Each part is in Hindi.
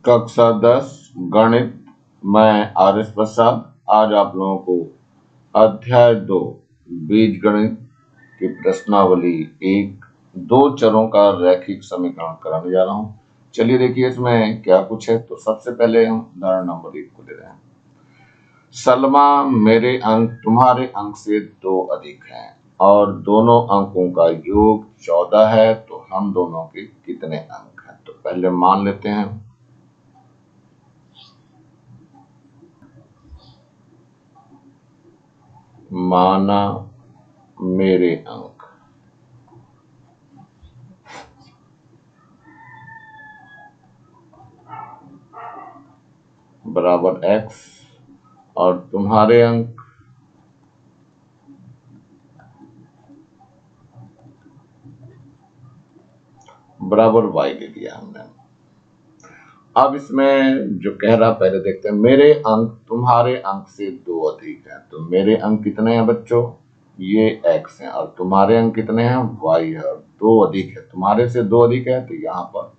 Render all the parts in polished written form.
कक्षा 10 गणित। मैं आर एस प्रसाद आज आप लोगों को अध्याय 2 बीजगणित की प्रश्नावली 1 दो चरों का रैखिक समीकरण कराने जा रहा हूं। चलिए देखिए इसमें क्या कुछ है। तो सबसे पहले हम उदाहरण नंबर 1 को ले रहे हैं। सलमा, मेरे अंक तुम्हारे अंक से 2 अधिक हैं और दोनों अंकों का योग 14 है, तो हम दोनों के कितने अंक हैं। तो पहले मान लेते हैं। माना मेरे अंक बराबर x और तुम्हारे अंक बराबर y ले लिया हमने। अब इसमें जो कह रहा पहले देखते हैं। मेरे अंक तुम्हारे अंक से 2 अधिक हैं, तो मेरे अंक कितने हैं बच्चों, ये x हैं और तुम्हारे अंक कितने हैं, y है और 2 अधिक है। तुम्हारे से 2 अधिक है तो यहाँ पर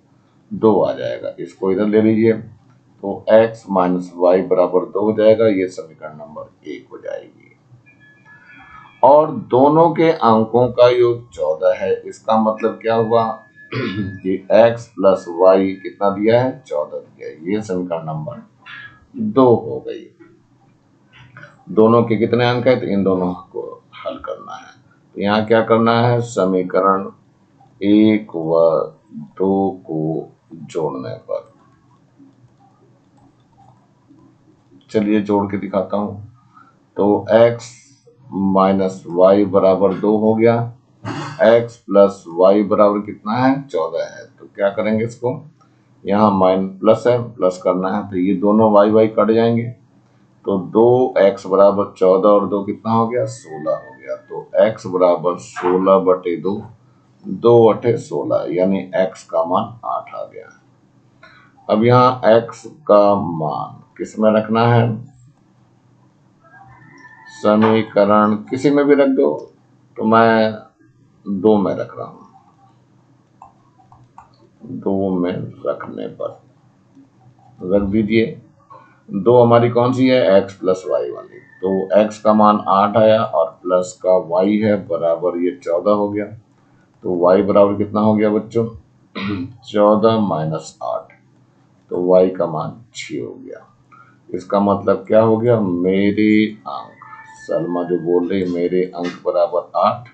2 आ जाएगा, इसको इधर ले लीजिए तो x माइनस वाई बराबर 2 हो जाएगा। ये समीकरण नंबर 1 हो जाएगी। और दोनों के अंकों का योग 14 है, इसका मतलब क्या हुआ कि x प्लस वाई कितना दिया है, 14 दिया है। ये समीकरण नंबर 2 हो गई। दोनों के कितने अंक है, तो इन दोनों को हल करना है। तो यहाँ क्या करना है, समीकरण 1 व 2 को जोड़ने पर, चलिए जोड़ के दिखाता हूं। तो x माइनस वाई बराबर 2 हो गया। x प्लस वाई बराबर कितना है, 14 है। तो क्या करेंगे, इसको यहाँ माइनस प्लस है, प्लस करना है तो ये दोनों वाई वाई कट जाएंगे। तो 2x बराबर 14 और 2 कितना हो गया, 16 हो गया। तो x बराबर 16/2, 2 8 16, यानी x का मान 8 आ गया। अब यहाँ x का मान किस में रखना है, समीकरण किसी में भी रख दो, तो मैं 2 में रख रहा हूं। 2 में रखने पर रख दीजिए। 2 हमारी कौन सी है, x प्लस वाई वाली। तो x का मान 8 आया और प्लस का y है बराबर ये 14 हो गया। तो y बराबर कितना हो गया बच्चों, 14 माइनस 8, तो y का मान 6 हो गया। इसका मतलब क्या हो गया, मेरे अंक, सलमा जो बोल रही, मेरे अंक बराबर 8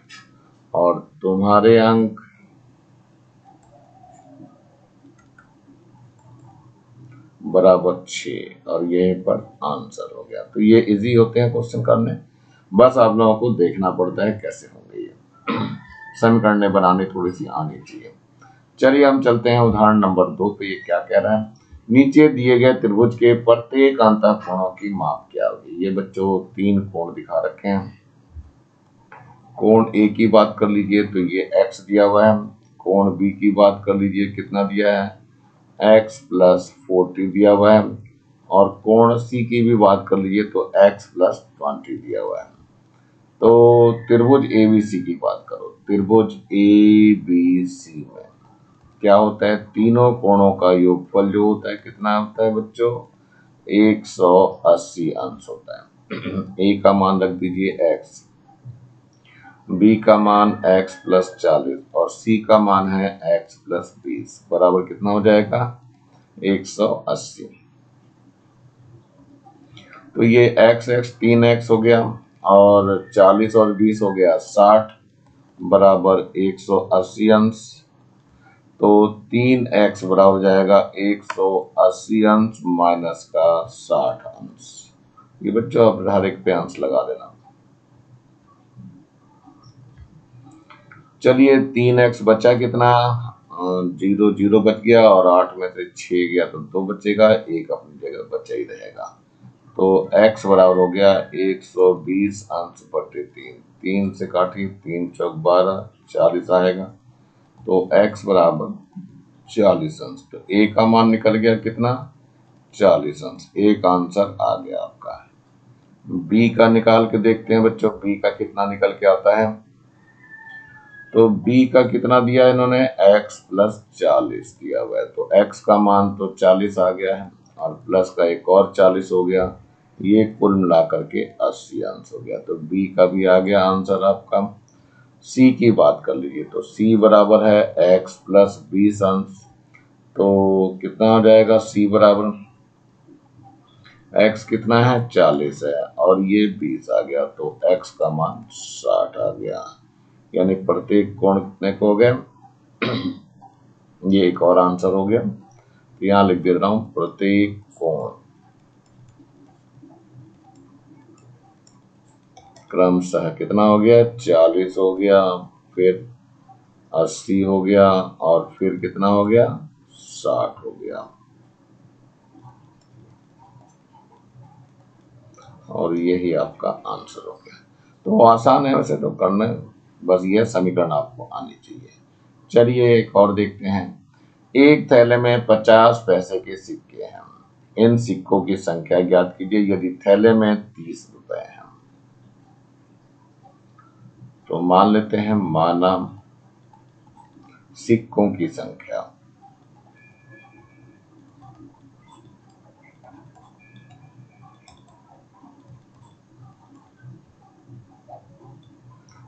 और तुम्हारे अंक बराबर 6, और यहीं पर आंसर हो गया। तो ये इजी होते हैं क्वेश्चन करने, बस आप लोगों को देखना पड़ता है कैसे होंगे ये। समीकरण बनाने थोड़ी सी आनी चाहिए। चलिए हम चलते हैं उदाहरण नंबर 2 पे। ये क्या कह रहा है, नीचे दिए गए त्रिभुज के प्रत्येक अंतःकोणों की माप क्या होगी। ये बच्चों 3 कोण दिखा रखे हैं। कोण ए की बात कर लीजिए तो ये x दिया हुआ है। कोण बी की बात कर लीजिए, कितना दिया है, x प्लस 40 दिया हुआ है। और कोण सी की भी बात कर लीजिए तो x प्लस 20 दिया हुआ है। तो त्रिभुज ABC की बात करो। त्रिभुज ABC में क्या होता है, तीनों कोणों का योगफल जो होता है कितना होता है बच्चों, 180 अंश होता है। A का मान रख दीजिए x, B का मान x प्लस 40 और C का मान है x प्लस 20 बराबर कितना हो जाएगा, 180। तो ये x 3x हो गया और 40 और 20 हो गया 60 बराबर 180 अंश। तो 3x बराबर हो जाएगा 180 अंश माइनस का 60 अंश। ये बच्चों अब हर एक पे अंश लगा देना। चलिए 3x बचा कितना, 0 0 बच गया और 8 में से 6 गया तो 2 बचेगा, 1 अपनी जगह बचा ही रहेगा। तो x बराबर हो गया 120 अंश बटे 3, 3 से काटिए, 3 चौक 12, 40 आएगा। तो x बराबर 40 अंश। तो a का मान निकल गया कितना, 40 अंश। एक आंसर आ गया आपका। b का निकाल के देखते हैं बच्चों, b का कितना निकल के आता है। तो बी का कितना दिया इन्होंने, x प्लस 40 दिया हुआ है, तो x का मान तो 40 आ गया है और प्लस का एक और 40 हो गया, ये कुल मिला करके 80 अंश हो गया। तो बी का भी आ गया आंसर आपका। सी की बात कर लीजिए, तो सी बराबर है x प्लस 20 अंश, तो कितना हो जाएगा, सी बराबर x कितना है 40 है और ये 20 आ गया, तो x का मान 60 आ गया। यानी प्रत्येक कोण कितने को हो गया, ये एक और आंसर हो गया। तो यहां लिख दे रहा हूं प्रत्येक कोण क्रमशः कितना हो गया, 40 हो गया, फिर 80 हो गया और फिर कितना हो गया, 60 हो गया। और यही आपका आंसर हो गया। तो आसान है वैसे तो करना, बस यह समीकरण आपको आनी चाहिए। चलिए एक और देखते हैं। एक थैले में 50 पैसे के सिक्के हैं, इन सिक्कों की संख्या ज्ञात कीजिए यदि थैले में 30 रुपए हैं। तो मान लेते हैं माना सिक्कों की संख्या,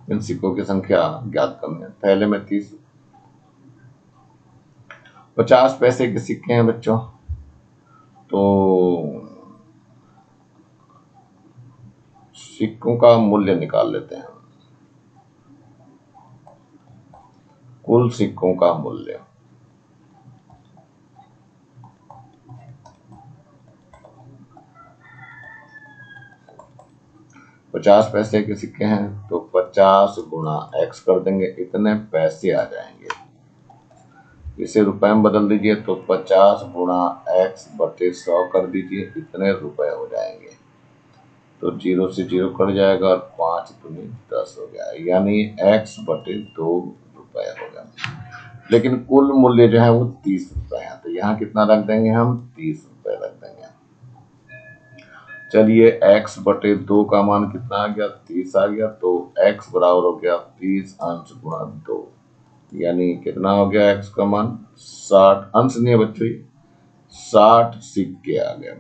इन सिक्कों की संख्या ज्ञात करनी है। थैले में 50 पैसे के सिक्के हैं बच्चों, तो सिक्कों का मूल्य निकाल लेते हैं। कुल सिक्कों का मूल्य, पचास पैसे के सिक्के हैं तो 50 गुणा x कर देंगे, इतने पैसे आ जाएंगे। इसे रुपए में बदल दीजिए, तो 50 गुणा x बटे 100 कर दीजिए, इतने रुपए हो जाएंगे। तो 0 से 0 कट जाएगा और 5 दूनी 10 हो गया, यानी x बटे 2 रुपए हो गया। लेकिन कुल मूल्य जो है वो 30 रुपए है, तो यहाँ कितना रख देंगे हम, 30 रुपए रख देंगे। चलिए x बटे 2 का मान कितना आ गया, 30 आ गया, तो x बराबर हो गया 30 अंश गुणा 2, यानी कितना हो गया x का मान 60 अंश नहीं है बच्चों, 60 सिक्के आ गए।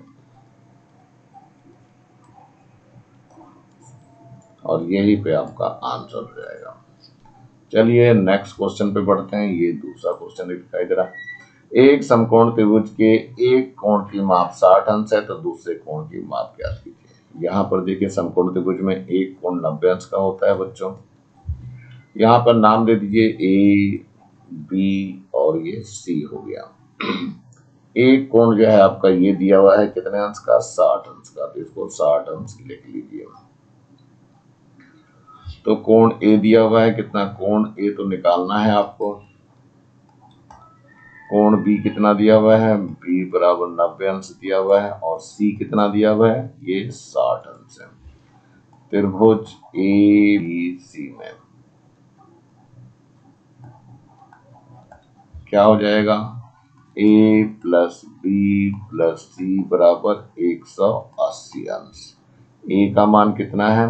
और यही पे आपका आंसर हो जाएगा। चलिए नेक्स्ट क्वेश्चन पे बढ़ते हैं। ये दूसरा क्वेश्चन दिखाई दे रहा है। एक समकोण त्रिभुज के एक कोण की माप 60 अंश है, तो दूसरे कोण की माप ज्ञात कीजिए। यहाँ पर देखिए समकोण त्रिभुज में एक कोण 90 अंश का होता है बच्चों। यहाँ पर नाम दे दीजिए ए, बी और ये सी हो गया। एक कोण जो है आपका ये दिया हुआ है कितने अंश का, 60 अंश का, तो इसको 60 अंश लिख लीजिए। तो कोण ए दिया हुआ है कितना, कोण ए तो निकालना है आपको। कोण बी कितना दिया हुआ है, बी बराबर 90 अंश दिया हुआ है, और सी कितना दिया हुआ है, ये 60 अंश है। त्रिभुज ए बी सी में क्या हो जाएगा, ए प्लस बी प्लस सी बराबर 180 अंश। ए का मान कितना है,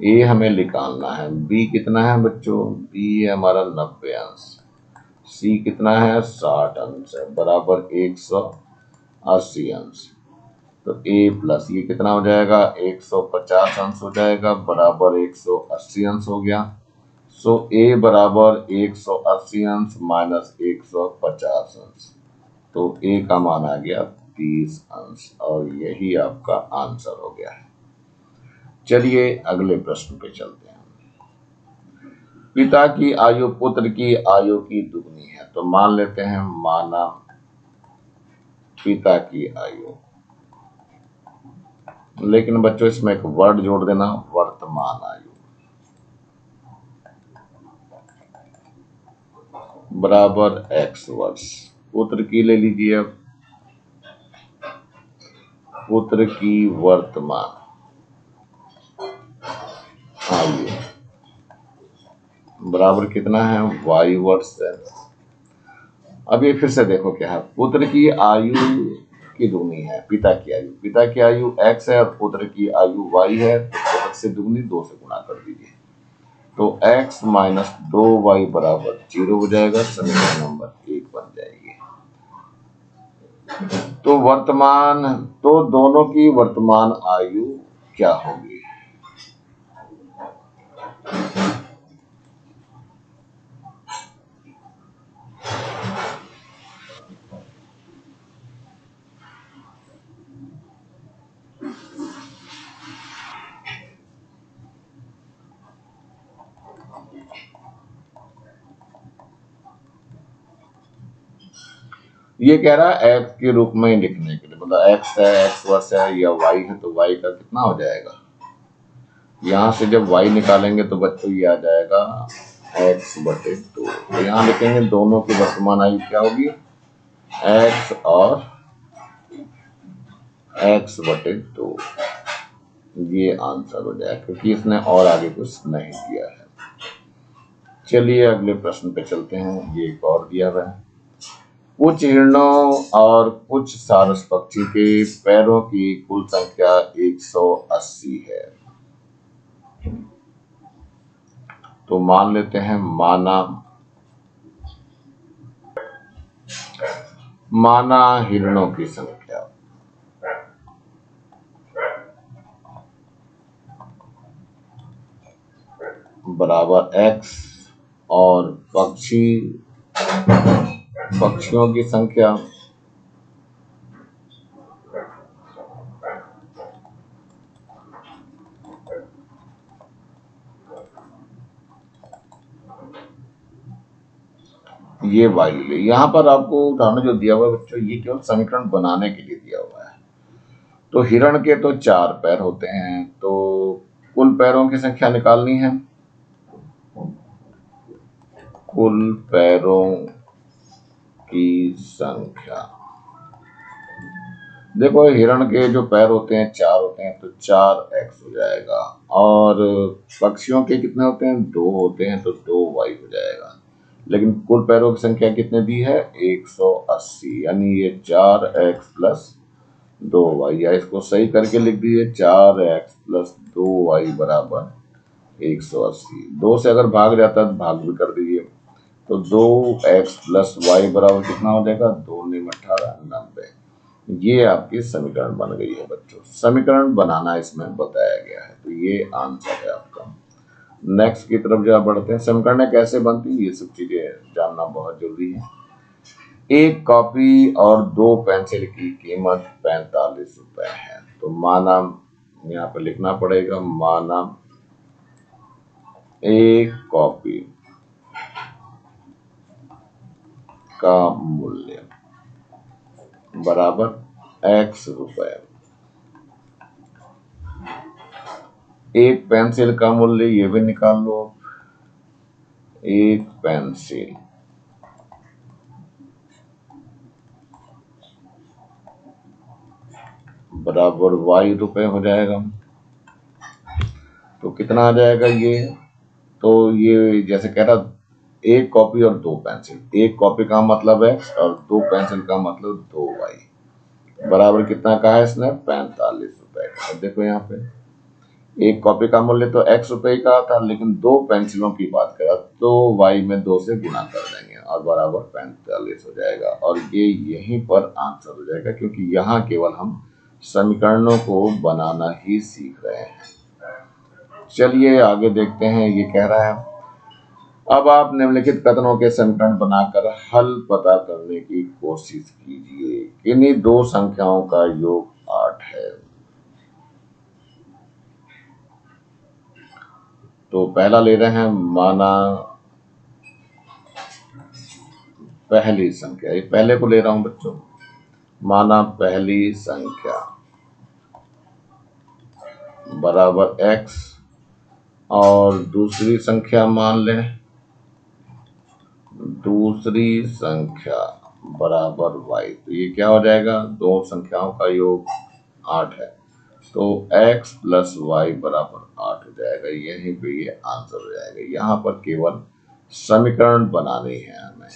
ए हमें निकालना है। बी कितना है बच्चों, बी है हमारा 90 अंश। सी कितना है, 60 अंश है, बराबर 180 अंश। तो ए प्लस ये कितना हो जाएगा, 150 अंश हो जाएगा, बराबर 180 अंश हो गया। सो ए बराबर 180 अंश माइनस 150 अंश, तो ए का मान आ गया 30 अंश, और यही आपका आंसर हो गया है। चलिए अगले प्रश्न पे चलते हैं। पिता की आयु पुत्र की आयु की दुगनी है, तो मान लेते हैं माना पिता की आयु, लेकिन बच्चों इसमें एक वर्ड जोड़ देना, वर्तमान आयु बराबर x वर्ष। पुत्र की ले लीजिए, पुत्र की वर्तमान आयु बराबर कितना है, y वर्ष है। अब ये फिर से देखो क्या है, पुत्र की आयु की दुगनी है पिता की आयु, पिता की आयु x है और पुत्र की आयु y है, तो x से दुगनी 2 से गुणा कर दीजिए। तो x माइनस 2y बराबर 0 हो जाएगा, समीकरण नंबर 1 बन जाएगी। तो दोनों की वर्तमान आयु क्या होगी? ये कह रहा है x के रूप में लिखने के लिए, मतलब x है, x वर्ष है या y है, तो y का कितना हो जाएगा? यहां से जब y निकालेंगे तो बच्चों ये आ जाएगा x बटे 2। तो यहाँ लिखेंगे दोनों की वर्तमान आयु क्या होगी? x और x बटे 2। ये आंसर हो जाएगा, क्योंकि इसने और आगे कुछ नहीं दिया है। चलिए अगले प्रश्न पे चलते हैं। ये एक और दिया हुआ है, कुछ हिरणों और कुछ सारस पक्षी के पैरों की कुल संख्या 180 है। तो मान लेते हैं माना हिरणों की संख्या बराबर x और पक्षियों की संख्या ये y ले ले। यहाँ पर आपको उदाहरण जो दिया हुआ है बच्चों, ये केवल समीकरण बनाने के लिए दिया हुआ है। तो हिरण के तो 4 पैर होते हैं, तो कुल पैरों की संख्या निकालनी है। कुल पैरों की संख्या, देखो हिरण के जो पैर होते हैं 4 होते हैं, तो 4x हो जाएगा। और पक्षियों के कितने होते हैं? 2 होते हैं, तो 2y हो जाएगा। लेकिन कुल पैरों की संख्या कितने दी है? 180, यानी ये 4x प्लस 2y, या इसको सही करके लिख दीजिए 4x प्लस 2y बराबर 180। 2 से अगर भाग जाता है तो भाग भी कर दीजिए, तो 2x प्लस वाई बराबर कितना हो जाएगा? 2 × 18 90। ये आपकी समीकरण बन गई है बच्चों। समीकरण बनाना इसमें बताया गया है, तो ये आंसर है आपका। नेक्स्ट की तरफ जब बढ़ते हैं, समीकरण कैसे बनती है ये सब चीजें जानना बहुत जरूरी है। एक कॉपी और 2 पेंसिल की कीमत 45 रुपए है। तो माना, यहाँ पर लिखना पड़ेगा, माना एक कॉपी का मूल्य बराबर x रुपए। एक पेंसिल का मूल्य ये भी निकाल लो। एक पेंसिल बराबर y रुपए हो जाएगा। तो कितना आ जाएगा ये? तो ये जैसे कह रहा, एक कॉपी और 2 पेंसिल, एक कॉपी का मतलब x और 2 पेंसिल का मतलब 2y बराबर कितना कहा है इसने? 45 रुपए का। देखो यहाँ पे एक कॉपी का मूल्य तो x रुपए का था, लेकिन 2 पेंसिलों की बात करा तो y में 2 से गुना कर देंगे और बराबर 45 हो जाएगा। और ये यहीं पर आंसर हो जाएगा, क्योंकि यहाँ केवल हम समीकरणों को बनाना ही सीख रहे हैं। चलिए आगे देखते हैं। ये कह रहा है, अब आप निम्नलिखित कथनों के समीकरण बनाकर हल पता करने की कोशिश कीजिए। किन्हीं 2 संख्याओं का योग 8 है। तो पहला ले रहे हैं, माना पहली संख्या, ये पहले को ले रहा हूं बच्चों, माना पहली संख्या बराबर x और दूसरी संख्या मान लें, दूसरी संख्या बराबर y। तो ये क्या हो जाएगा? 2 संख्याओं का योग 8 है, तो x प्लस वाई बराबर 8 हो जाएगा। यहीं पे ये आंसर हो जाएगा। यहाँ पर केवल समीकरण बनाने हैं हमें।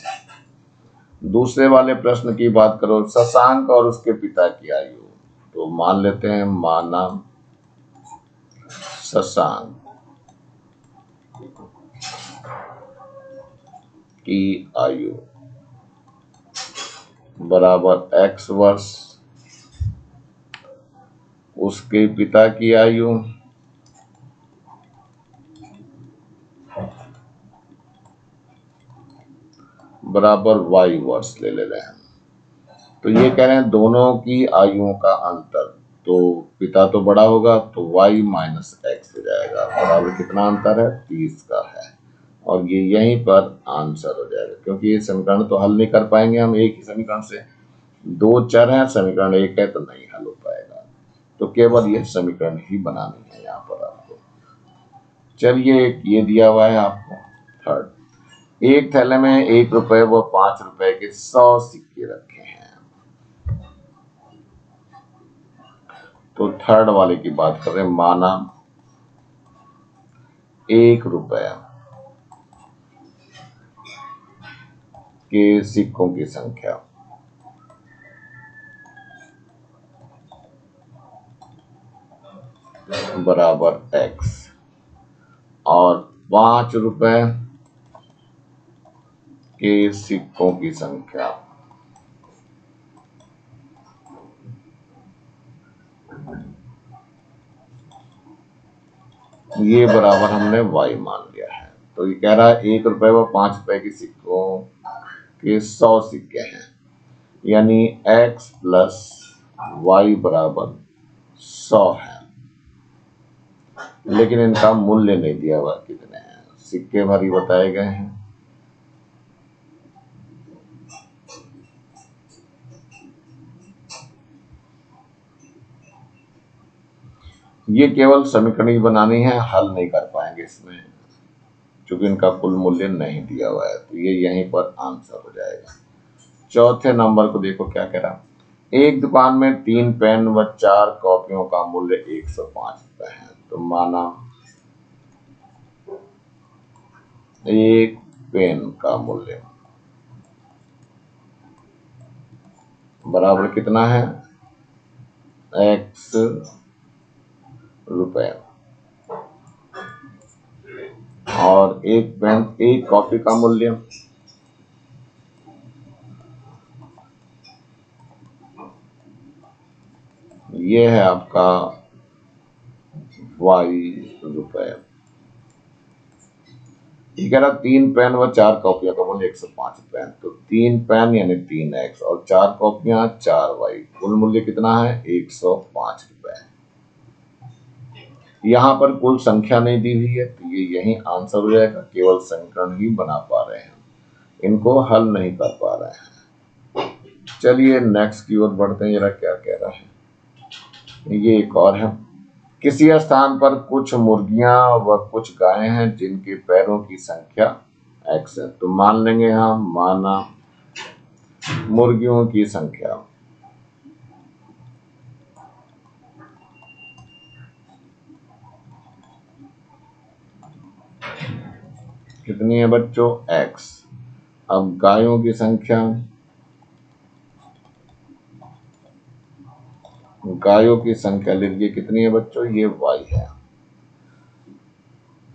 दूसरे वाले प्रश्न की बात करो, शशांक और उसके पिता की आयु। तो मान लेते हैं, माना शशांक की आयु बराबर x वर्ष, उसके पिता की आयु बराबर y वर्ष ले रहे हैं। तो ये कह रहे हैं दोनों की आयुओं का अंतर, तो पिता तो बड़ा होगा तो y माइनस एक्स हो जाएगा, बराबर कितना अंतर है, 30 का है। और ये यहीं पर आंसर हो जाएगा, क्योंकि ये समीकरण तो हल नहीं कर पाएंगे हम एक ही समीकरण से, दो चर है, समीकरण एक है तो नहीं हल हो पाएगा, तो केवल ये समीकरण ही बनानी है यहाँ पर आपको। चलिए ये दिया हुआ है आपको थर्ड, एक थैले में 1 रुपए व 5 रुपए के 100 सिक्के रखे हैं। तो थर्ड वाले की बात कर रहे हैं, माना 1 रुपए के सिक्कों की संख्या बराबर x और 5 रुपए के सिक्कों की संख्या ये बराबर हमने y मान लिया है। तो ये कह रहा है 1 रुपए व 5 रुपए के सिक्कों के 100 सिक्के हैं, यानी x प्लस y बराबर 100 है, लेकिन इनका मूल्य नहीं दिया हुआ कितने हैं, सिक्के भर ही बताए गए हैं। ये केवल समीकरण ही बनानी है, हल नहीं कर पाएंगे इसमें, क्योंकि इनका कुल मूल्य नहीं दिया हुआ है, तो ये यहीं पर आंसर हो जाएगा। चौथे नंबर को देखो क्या कह रहा, एक दुकान में 3 पेन व 4 कॉपियों का मूल्य 105 रुपए है। तो माना एक पेन का मूल्य बराबर कितना है, x रुपए, और एक पेन एक कॉपी का मूल्य ये है आपका y रुपए। ये कह रहा 3 पेन व 4 कॉपियों का मूल्य 105 रुपए, तो 3 पेन यानी 3x और 4 कॉपियां 4y, कुल मूल्य कितना है 105 रुपए। यहाँ पर कुल संख्या नहीं दी हुई है, तो ये यही आंसर हो जाएगा, केवल समीकरण ही बना पा रहे हैं, इनको हल नहीं कर पा रहे हैं। चलिए नेक्स्ट की ओर बढ़ते हैं, जरा क्या कह रहा है। ये एक और है, किसी स्थान पर कुछ मुर्गियां व कुछ गायें हैं जिनके पैरों की संख्या x है। तो मान लेंगे हम, माना मुर्गियों की संख्या कितनी है बच्चों, x। अब गायों की संख्या, गायों की संख्या लीजिए कितनी है बच्चों, ये y है।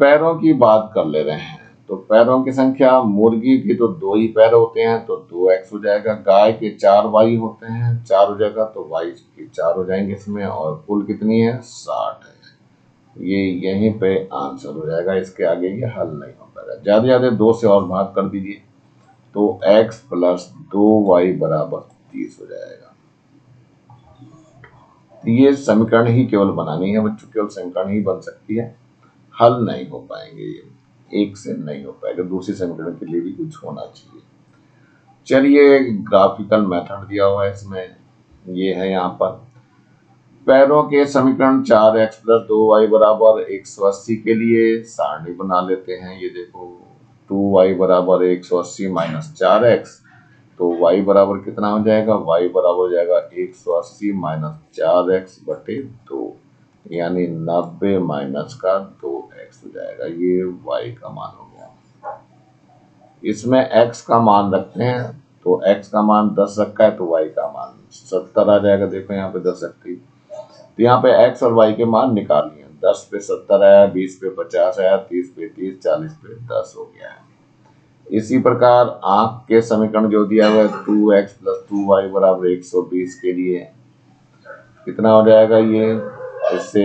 पैरों की बात कर ले रहे हैं, तो पैरों की संख्या, मुर्गी की तो 2 ही पैर होते हैं तो 2x हो जाएगा, गाय के 4 y होते हैं 4 हो जाएगा, तो y के 4 हो जाएंगे इसमें, और कुल कितनी है 60 है। ये यहीं पे आंसर हो जाएगा, इसके आगे ये हल नहीं हो पाएगा। ज्यादा ज्यादा 2 से और भाग कर दीजिए, तो x प्लस 2y बराबर 30 हो जाएगा। तो ये समीकरण ही केवल बनानी है बच्चों, केवल समीकरण ही बन सकती है, हल नहीं हो पाएंगे, ये एक से नहीं हो पाएगा, दूसरी समीकरण के लिए भी कुछ होना चाहिए। चलिए ग्राफिकल मेथड दिया हुआ है इसमें, ये है यहाँ पर पैरों के समीकरण 4x प्लस 2y बराबर 180 के लिए सारणी बना लेते हैं। ये देखो 2y बराबर 180 माइनस 4x, तो y बराबर कितना हो जाएगा, y बराबर हो जाएगा 180 माइनस 4x बटे 2, यानी 90 माइनस का 2x हो जाएगा, ये y का मान हो गया। इसमें x का मान रखते हैं, तो x का मान 10 रखा है तो y का मान 70 आ जाएगा। देखो यहाँ पे 10 रखती, तो यहाँ पे x और y के मान निकाल लिए, 10 पे 70 आया, 20 पे 50 आया, 30 पे 30, 40 पे 10 हो गया है। इसी प्रकार आंक के समीकरण जो दिया हुआ है 2x प्लस 2y बराबर 120 के लिए कितना हो जाएगा ये, इससे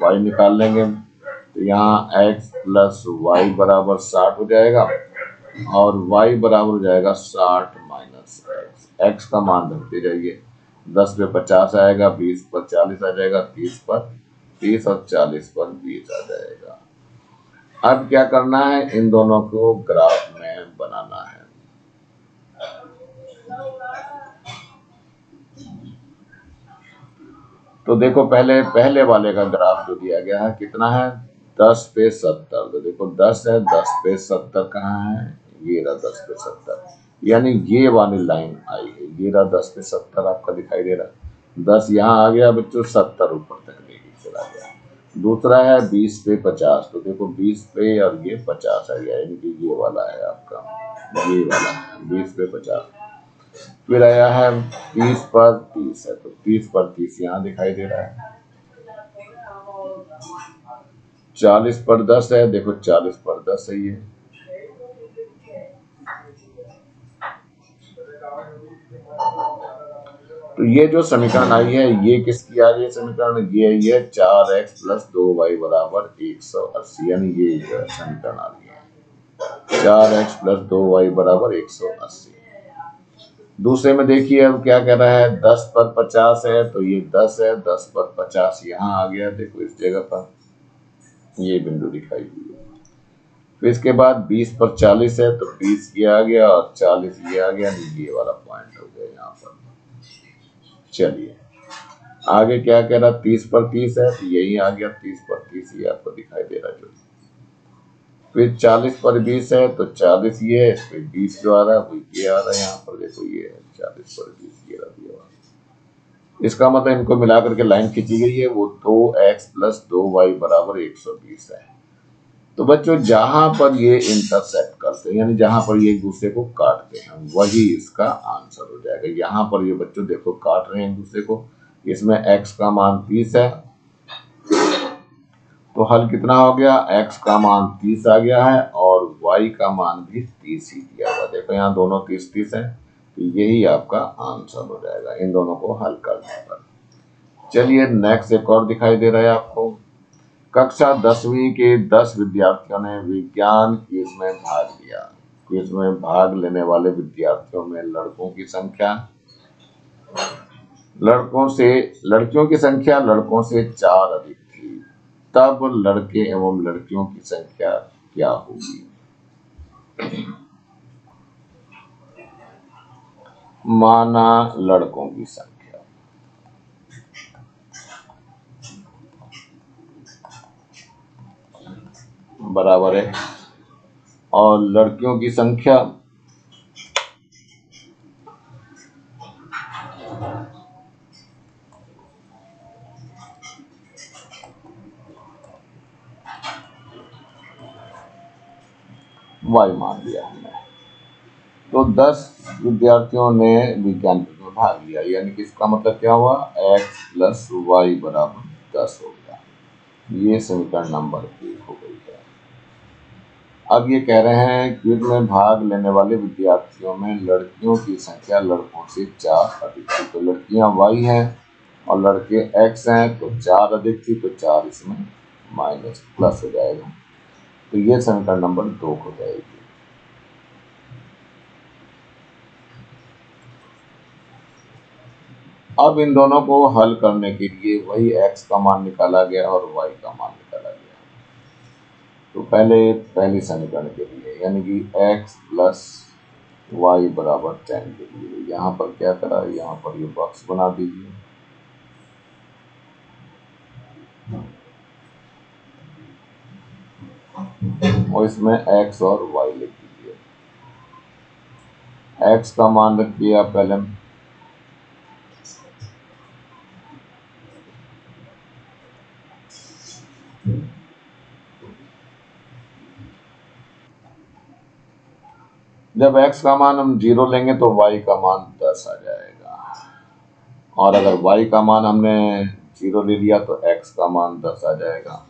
y निकाल लेंगे तो यहाँ x प्लस वाई बराबर 60 हो जाएगा और y बराबर हो जाएगा 60 माइनस x का मान रखते जाइए। 10 पे 50 आएगा, 20 पर 40 आ जाएगा, 30 पर 30 और 40 पर 20 आ जाएगा। अब क्या करना है, इन दोनों को ग्राफ में बनाना है। तो देखो पहले वाले का ग्राफ जो दिया गया है कितना है, 10 पे 70। तो देखो 10 है, 10 पे 70 कहाँ है, ये रहा 10 पे 70, यानी ये वाली लाइन आई है, ये रहा 10 पे 70 आपका दिखाई दे रहा। 10 यहाँ आ गया बच्चों, 70 ऊपर तक लेके चला गया। दूसरा है 20 पे 50। तो देखो 20 पे और ये 50 आ गया, यानी कि ये वाला है आपका, ये वाला है 20 पे 50। फिर आया है 30 पर 30 है, तो 30 पर 30 यहाँ दिखाई दे रहा है। 40 पर 10 है, देखो 40 पर 10 है ये। तो ये जो समीकरण आई है ये किसकी आ रही है समीकरण, ये 4x प्लस 2y बराबर 180, यानी ये समीकरण आ रही है 4x प्लस 2y बराबर 180। दूसरे में देखिए अब क्या कह रहा है, 10 पर 50 है, तो ये 10 है, 10 पर 50 यहाँ आ गया, देखो इस जगह पर ये बिंदु दिखाई हुई है। फिर इसके बाद 20 पर 40 है, तो 20 ये आ गया और 40 ये आ गया, ये वाला पॉइंट हो गया यहाँ पर। चलिए आगे क्या कह रहा, 30 पर 30 है, तो यही आ गया 30 पर 30, ये आपको दिखाई दे रहा जो। फिर 40 पर 20 है, तो 40 ये है, फिर 20 जो आ रहा है वो ये आ रहा है यहाँ पर, देखो ये है 40 पर 20 ये रहा दिया। इसका मतलब इनको मिलाकर के लाइन खींची गई है, वो 2x प्लस 2y बराबर 120 है। तो बच्चों जहां पर ये इंटरसेक्ट करते हैं, यानी जहां पर ये एक दूसरे को काटते हैं, वही इसका आंसर हो जाएगा। यहाँ पर ये बच्चों देखो काट रहे हैं एक दूसरे को, इसमें x का मान 30 है, तो हल कितना हो गया, x का मान 30 आ गया है और y का मान भी 30 ही दिया हुआ। देखो यहाँ दोनों 30-30 है, तो यही आपका आंसर हो जाएगा इन दोनों को हल करने पर। चलिए नेक्स्ट एक और दिखाई दे रहा है आपको। कक्षा 10वीं के 10 विद्यार्थियों ने विज्ञान क्विज में भाग लिया। क्विज में भाग लेने वाले विद्यार्थियों में लड़कियों की संख्या लड़कों से 4 अधिक थी, तब लड़के एवं लड़कियों की संख्या क्या होगी। माना लड़कों की संख्या बराबर है और लड़कियों की संख्या y मान लिया हमने। तो 10 विद्यार्थियों ने विज्ञान में भाग लिया, यानी कि इसका मतलब क्या हुआ, x प्लस वाई बराबर 10 हो गया। ये समीकरण नंबर 1 हो गई है। अब ये कह रहे हैं क्विज में भाग लेने वाले विद्यार्थियों में लड़कियों की संख्या लड़कों से 4 अधिक थी। तो लड़कियां y हैं और लड़के x हैं, तो 4 अधिक थी, तो 4 इसमें माइनस प्लस हो जाएगा, तो ये समीकरण नंबर 2 हो जाएगी। अब इन दोनों को हल करने के लिए वही x का मान निकाला गया और y का मान निकाला गया। तो पहली समीकरण के लिए यानी कि x प्लस वाई बराबर 10 के लिए यहाँ पर क्या करा, यहाँ पर ये बॉक्स बना दीजिए। और इसमें x और y लिख दीजिए। x का मान रखिए आप पहले, जब x का मान हम 0 लेंगे तो y का मान 10 आ जाएगा, और अगर y का मान हमने 0 ले लिया तो x का मान 10 आ जाएगा,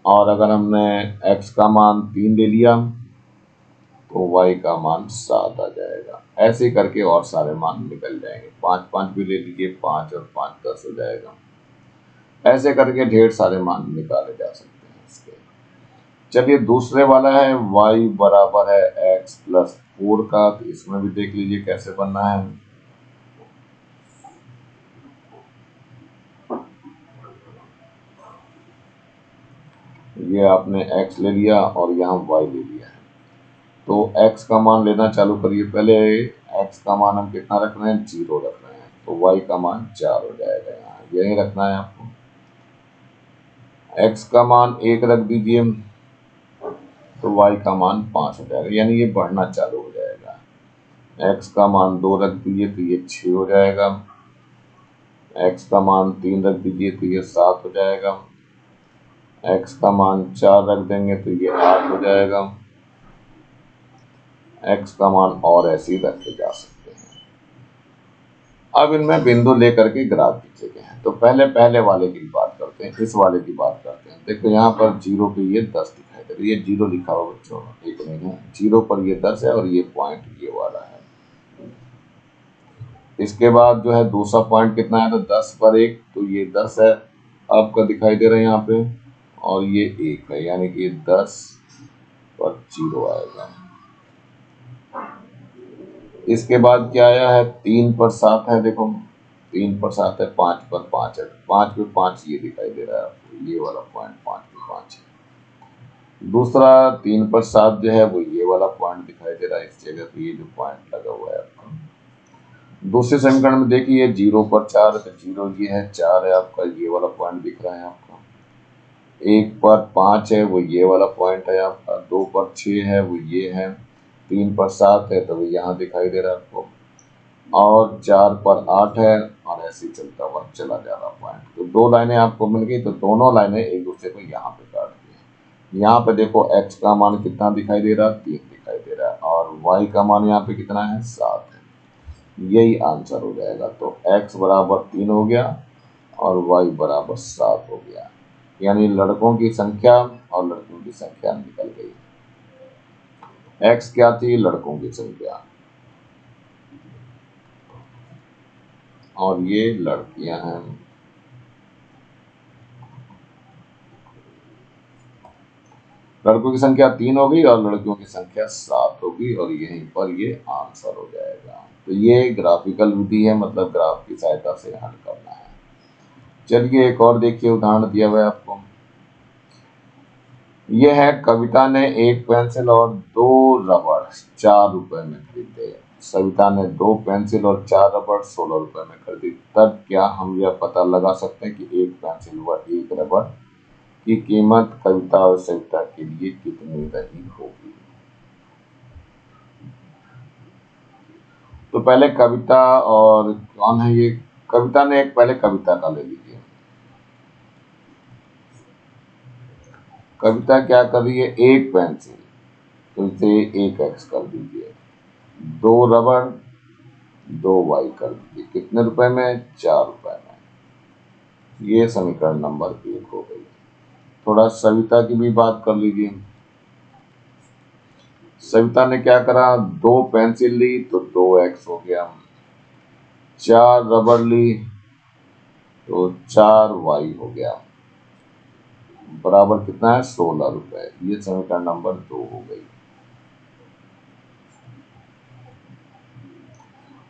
और अगर हमने x का मान 3 ले लिया तो y का मान 7 आ जाएगा। ऐसे करके और सारे मान निकल जाएंगे। 5 5 भी ले लीजिए, 5 और 5 10 हो जाएगा। ऐसे करके ढेर सारे मान निकाले जा सकते हैं इसके। चलिए दूसरे वाला है y बराबर है x प्लस 4 का। तो इसमें भी देख लीजिए कैसे बनना है। ये आपने x ले लिया और यहाँ y ले लिया है। तो x का मान लेना चालू करिए। पहले x का मान हम कितना रख रहे हैं, 0 रख रहे हैं। तो y का मान 4 हो जाएगा। यहाँ यही रखना है आपको। x का मान 1 रख दीजिए तो y का मान 5 हो जाएगा, यानी ये बढ़ना चालू हो जाएगा। x का मान 2 रख दीजिए तो ये 6 हो जाएगा। x का मान 3 रख दीजिए तो ये 7 हो जाएगा। x का मान 4 रख देंगे तो ये 8 हो जाएगा। x का मान और ऐसे ही रखे जा सकते हैं। अब इनमें बिंदु लेकर के ग्राफ खींचे गए हैं। तो पहले वाले की बात करते हैं, इस वाले की बात करते हैं। देखो यहाँ पर 0 पे ये 10 दिखाई दे रहा है, ये 0 लिखा हुआ बच्चों, एक नहीं है। 0 पर ये 10 है और ये पॉइंट ये वाला है। इसके बाद जो है दूसरा पॉइंट कितना है, तो 10 पर 1, तो ये 10 है आपका दिखाई दे रहा है यहाँ पे, और ये 1 है, यानी कि 10 पर 0 आएगा। इसके बाद क्या आया है, 3 पर 7 है। देखो 3 पर 7 है, 5 पर 5 है। 5 पे 5 ये दिखाई दे रहा है आपको, ये वाला पॉइंट 5 पे 5 है। दूसरा 3 पर 7 जो है वो ये वाला पॉइंट दिखाई दे रहा है, इस जगह पे ये जो पॉइंट लगा हुआ है आपका। दूसरे समीकरण में देखिए 0 पर 4 है, 0 ये है, 4 है आपका, ये वाला पॉइंट दिख रहा है आपका। 1 पर 5 है, वो ये वाला पॉइंट है आपका। 2 पर 6 है, वो ये है। 3 पर 7 है, तो वो यहाँ दिखाई दे रहा है आपको। और 4 पर 8 है, और ऐसे ही चलता हुआ चला जा रहा पॉइंट। तो 2 लाइनें आपको मिल गई, तो दोनों लाइनें एक दूसरे को यहाँ पे काट दी। यहाँ पे देखो x का मान कितना दिखाई दे रहा है, 3 दिखाई दे रहा है, और y का मान यहाँ पे कितना है, 7 है। यही आंसर हो जाएगा। तो x बराबर 3 हो गया और y बराबर 7 हो गया, यानी लड़कों की संख्या और लड़कियों की संख्या निकल गई। x क्या थी, लड़कों की संख्या, और ये लड़कियां हैं। लड़कों की संख्या 3 होगी और लड़कियों की संख्या 7 होगी, और यहीं पर ये आंसर हो जाएगा। तो ये ग्राफिकल विधि है, मतलब ग्राफ की सहायता से हल करना है। चलिए एक और देखिए, उदाहरण दिया हुआ है आपको। यह है, कविता ने 1 पेंसिल और 2 रबड़ 4 रुपए में खरीदे। सविता ने 2 पेंसिल और 4 रबड़ 16 रुपए में खरीदी। तब क्या हम यह पता लगा सकते हैं कि 1 पेंसिल व 1 रबड़ की कीमत कविता और सविता के लिए कितनी रही होगी। तो पहले कविता, और कौन है ये, कविता ने एक, पहले कविता का ले लीजिए। कविता क्या कर रही है, 1 पेंसिल, तो इसे 1x कर दीजिए। 2 रबड़ 2y कर दीजिए। कितने रुपए में, 4 रुपए में। ये समीकरण नंबर 1 हो गई। थोड़ा सविता की भी बात कर लीजिए। सविता ने क्या करा, 2 पेंसिल ली तो 2x हो गया। 4 रबड़ ली तो 4y हो गया, बराबर कितना है, 16 रुपए। ये समीकरण नंबर 2 हो गई।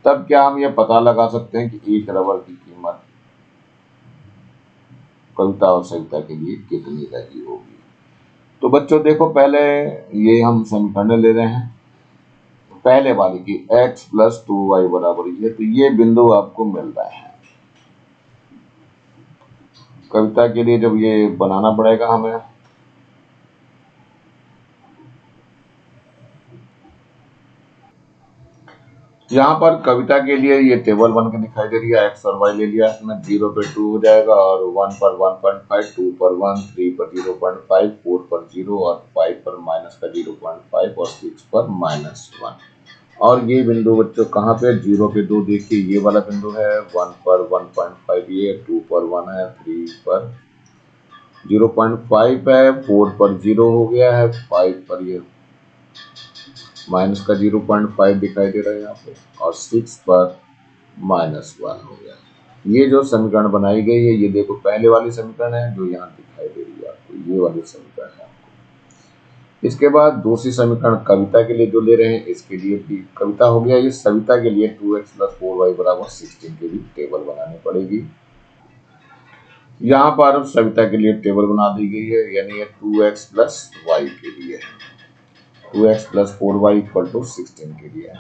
तब क्या हम यह पता लगा सकते हैं कि 1 रबड़ की कीमत कविता और सविता के लिए कितनी रही होगी। तो बच्चों देखो, पहले ये हम समीकरण ले रहे हैं। पहले वाली की x प्लस 2y बराबर ये, तो ये बिंदु आपको मिल रहा है। कविता के लिए जब ये बनाना पड़ेगा हमें, यहाँ पर कविता के लिए ये टेबल बन के दिखाई दे रही है। x और y ले लिया, इसमें 0 पे 2 हो जाएगा, और 1 पर 1.5, 2 पर 1, 3 पर 0.5, 4 पर 0, और 5 पर माइनस का 0.5, और 6 पर -1। और ये बिंदु बच्चों कहाँ पे, 0 पे 2, देखिए ये वाला बिंदु है। 1 पर 1.5 ये, 2 पर 1 है, 3 पर 0.5 है, 4 पर 0 हो गया है, 5 पर ये माइनस का 0.5 दिखाई दे रहा है यहाँ पे, और 6 पर -1 हो गया। ये जो समीकरण बनाई गई है, ये देखो पहले वाली समीकरण है जो यहाँ दिखाई दे रही है आपको, ये वाली समीकरण है। इसके बाद दूसरी समीकरण कविता के लिए जो ले रहे हैं, इसके लिए भी कविता हो गया। ये सविता के लिए 2x + 4y = 16 की भी टेबल बनानी पड़ेगी। यहाँ पर अब सविता के लिए टेबल बना दी गई है, यानी ये 2x + y के लिए है, 2x + 4y = 16 के लिए है।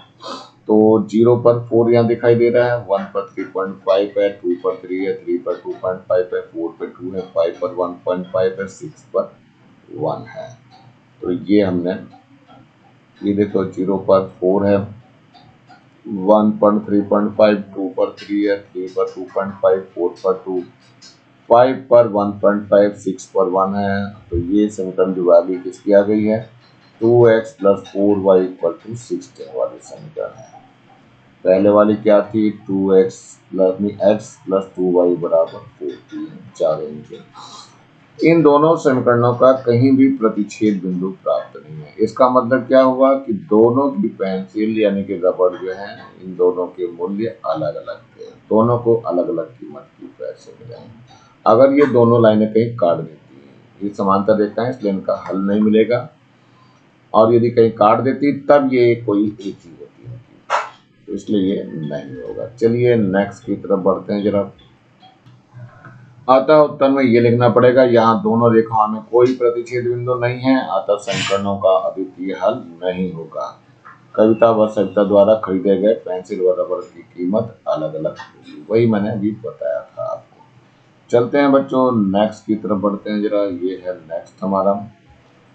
तो 0 पर 4 यहाँ दिखाई दे रहा है, 1 पर 3.5 है, 2 पर 3 है, 3 पर 2.5 है, 4 पर 2 है, 5 पर 1.5 है, 6 पर 1 है। तो ये हमने, ये देखो 0 पर 4 है, 1 पर 3.5, 2 पर 3 है, 3 पर 2.5, 4 पर 2, 5 पर 1.5, 6 पर 1 है। तो ये समीकरण जो वैल्यू किसकी आ गई है, 2x + 4y = 16 वाली समीकरण है। पहले वाली क्या थी, 2x + 2y = 14, 4 इंच। इन दोनों समीकरणों का कहीं भी प्रतिच्छेद बिंदु प्राप्त नहीं है। इसका मतलब क्या हुआ कि दोनों की पेंसिल यानी कि रबड़ जो है, इन दोनों के मूल्य अलग अलग थे, दोनों को अलग अलग कीमत की पैसे मिले हैं। अगर ये दोनों लाइनें कहीं काट देती हैं, ये समांतर रेखा है इसलिए इनका हल नहीं मिलेगा, और यदि कहीं काट देती तब ये कोई एक ही होती है, तो इसलिए ये नहीं होगा। चलिए नेक्स्ट की तरफ बढ़ते हैं जरा। अतः उत्तर में ये लिखना पड़ेगा, यहाँ दोनों रेखाओं में कोई प्रतिच्छेद बिंदु नहीं है, अतः समीकरणों का अद्वितीय हल नहीं होगा। कविता व सविता द्वारा खरीदे गए पेंसिल व रबड़ की कीमत अलग अलग होगी, वही मैंने अभी बताया था आपको। चलते हैं बच्चों नेक्स्ट की तरफ बढ़ते हैं जरा। ये है नेक्स्ट हमारा,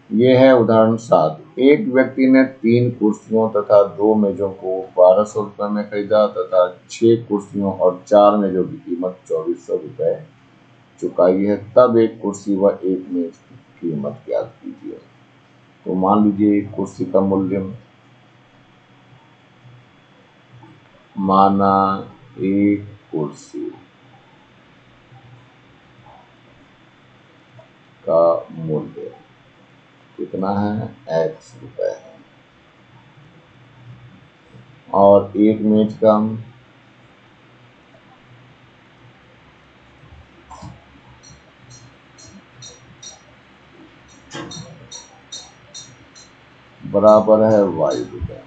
ये है उदाहरण 7। एक व्यक्ति ने 3 कुर्सियों तथा 2 मेजों को 1200 रुपये में खरीदा तथा 6 कुर्सियों और 4 मेजों की कीमत 2400 रुपये चुकाई है, तब एक कुर्सी व एक मेज की कीमत ज्ञात कीजिए। तो मान लीजिए एक कुर्सी का मूल्य, माना एक कुर्सी का मूल्य कितना है, x रुपए है, और एक मेज का बराबर है y रुपए।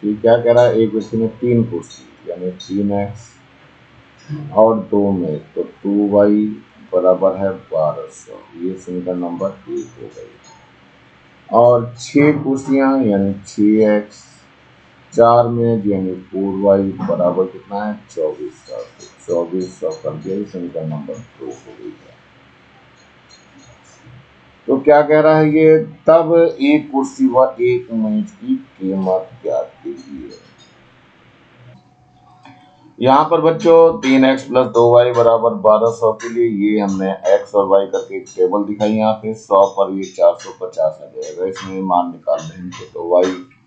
ये क्या कह रहा है, एक व्यक्ति ने 3 कुर्सी यानी 3x और 2 मेज, तो 2y बराबर है 1200, ये समीकरण नंबर 1 हो गई। और 6 कुर्सियां यानी 6x, 4 मेज यानी 4y बराबर कितना है, 2400, 2400 कर दिया, समीकरण नंबर 2 हो गई है। तो क्या कह रहा है ये, तब एक कुर्सी व एक मेज की कीमत ज्ञात कीजिए। यहाँ पर बच्चों 3x + 2y = 1200 के लिए ये हमने x और y करके एक टेबल दिखाई, यहाँ पे 100 पर ये 450 आ जाएगा, इसमें मान निकाल लेंगे। तो y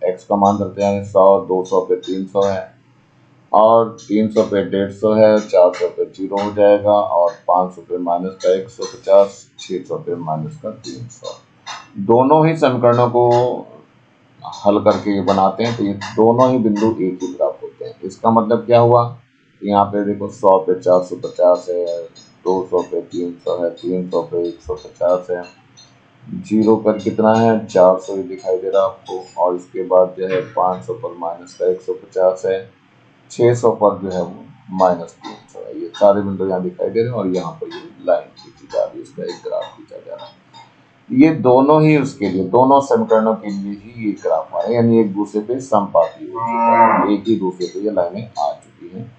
x का मान धरते हैं 100, 200 पे 300 है, और 300 पे 150 है, 400 पे 0 हो जाएगा, और 500 पे माइनस का 150, 600 पे माइनस का 300। दोनों ही समीकरणों को हल करके बनाते हैं तो ये दोनों ही बिंदु एक ही प्राप्त होते हैं। इसका मतलब क्या हुआ, यहाँ पे देखो 100 पे 450 है, 200 पे 300 है, 300 पे 150 है, 0 पर कितना है 400 दिखाई दे रहा आपको, और इसके बाद जो है 500 पर माइनस का 150 है, 600 पर जो है वो -300 है। ये सारे बिंदु यहाँ दिखाई दे रहे हैं, और यहाँ पर ये लाइन खींची जा रही है, इसका एक ग्राफ खींचा जा रहा है। ये दोनों ही उसके लिए, दोनों समीकरणों के लिए ही ये ग्राफ है, यानी एक दूसरे पे समपाती हो चुका है, एक ही दूसरे पे ये लाइनें आ चुकी हैं।